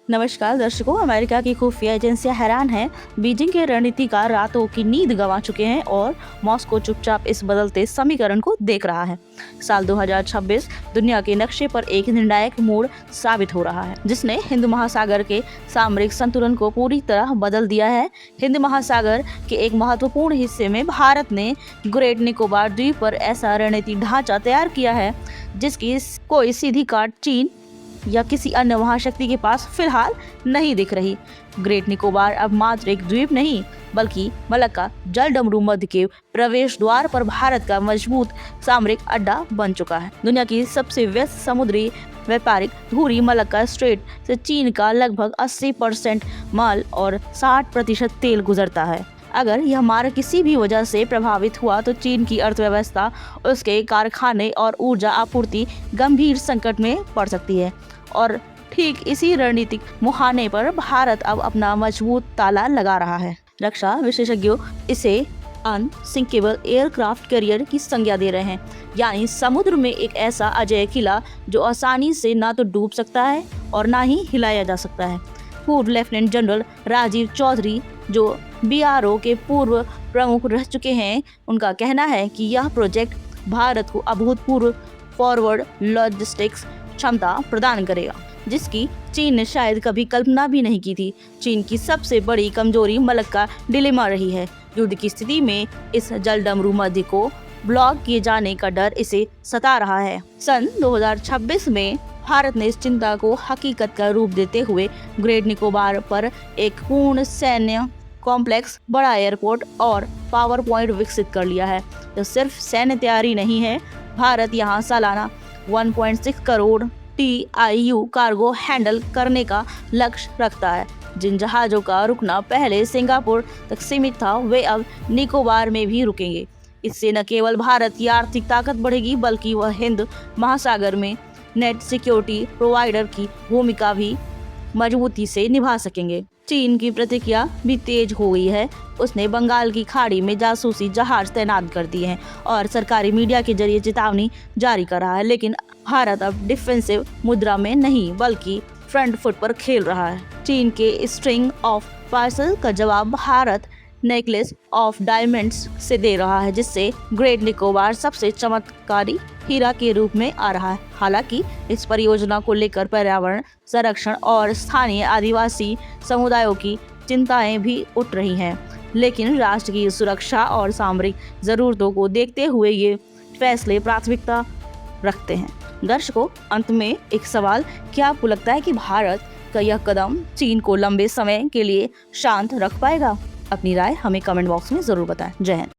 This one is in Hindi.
नमस्कार दर्शकों, अमेरिका की खुफिया एजेंसियां हैरान हैं। बीजिंग के रणनीतिकार रातों की नींद गंवा चुके हैं और मॉस्को चुपचाप इस बदलते समीकरण को देख रहा है। साल 2026 दुनिया के नक्शे पर एक निर्णायक मोड़ साबित हो रहा है, जिसने हिंद महासागर के सामरिक संतुलन को पूरी तरह बदल दिया है। हिंद महासागर के एक महत्वपूर्ण हिस्से में भारत ने ग्रेट निकोबार द्वीप पर ऐसा रणनीतिक ढांचा तैयार किया है जिसकी कोई सीधी काट चीन या किसी अन्य महाशक्ति के पास फिलहाल नहीं दिख रही। ग्रेट निकोबार अब मात्र एक द्वीप नहीं, बल्कि मलक्का जलडमरू मध्य के प्रवेश द्वार पर भारत का मजबूत सामरिक अड्डा बन चुका है। दुनिया की सबसे व्यस्त समुद्री व्यापारिक धुरी मलक्का स्ट्रेट से चीन का लगभग 80% माल और 60% तेल गुजरता है। अगर यह मार्ग किसी भी वजह से प्रभावित हुआ तो चीन की अर्थव्यवस्था, उसके कारखाने और ऊर्जा आपूर्ति गंभीर संकट में पड़ सकती है। और ठीक इसी रणनीतिक मुहाने पर भारत अब अपना मजबूत ताला लगा रहा है। रक्षा विशेषज्ञों इसे अनसिंकेबल एयरक्राफ्ट कैरियर की संज्ञा दे रहे हैं, यानी समुद्र में एक ऐसा अजेय किला जो आसानी से ना तो डूब सकता है और ना ही हिलाया जा सकता है। पूर्व लेफ्टिनेंट जनरल राजीव चौधरी, जो BRO के पूर्व प्रमुख रह चुके हैं, उनका कहना है कि यह प्रोजेक्ट भारत को अभूतपूर्व फॉरवर्ड लॉजिस्टिक्स क्षमता प्रदान करेगा, जिसकी चीन ने शायद कभी कल्पना भी नहीं की थी। चीन की सबसे बड़ी कमजोरी मलक्का डिलेमा रही है। युद्ध की स्थिति में इस जलडमरू मध्य को ब्लॉक किए जाने का डर इसे सता रहा है। सन 2026 में भारत ने इस चिंता को हकीकत का रूप देते हुए ग्रेट निकोबार पर एक पूर्ण सैन्य कॉम्प्लेक्स, बड़ा एयरपोर्ट और पावर पॉइंट विकसित कर लिया है। तो सिर्फ सैन्य तैयारी नहीं है, भारत यहाँ सालाना 1.6 करोड़ TIU कार्गो हैंडल करने का लक्ष्य रखता है। जिन जहाजों का रुकना पहले सिंगापुर तक सीमित था, वे अब निकोबार में भी रुकेंगे। इससे न केवल भारत की आर्थिक ताकत बढ़ेगी, बल्कि वह हिंद महासागर में नेट सिक्योरिटी प्रोवाइडर की भूमिका भी मजबूती से निभा सकेंगे। चीन की प्रतिक्रिया भी तेज हो गई है। उसने बंगाल की खाड़ी में जासूसी जहाज तैनात कर दिए हैं और सरकारी मीडिया के जरिए चेतावनी जारी कर रहा है। लेकिन भारत अब डिफेंसिव मुद्रा में नहीं, बल्कि फ्रंट फुट पर खेल रहा है। चीन के स्ट्रिंग ऑफ पार्सल का जवाब भारत नेकलेस ऑफ डायमंड्स से दे रहा है, जिससे ग्रेट निकोबार सबसे चमत्कारी हीरा के रूप में आ रहा है। हालांकि इस परियोजना को लेकर पर्यावरण संरक्षण और स्थानीय आदिवासी समुदायों की चिंताएं भी उठ रही हैं, लेकिन राष्ट्र की सुरक्षा और सामरिक जरूरतों को देखते हुए ये फैसले प्राथमिकता रखते हैं। दर्शकों, अंत में एक सवाल, क्या आपको लगता है कि भारत का यह कदम चीन को लंबे समय के लिए शांत रख पाएगा? अपनी राय हमें कमेंट बॉक्स में जरूर बताएं। जय हिंद।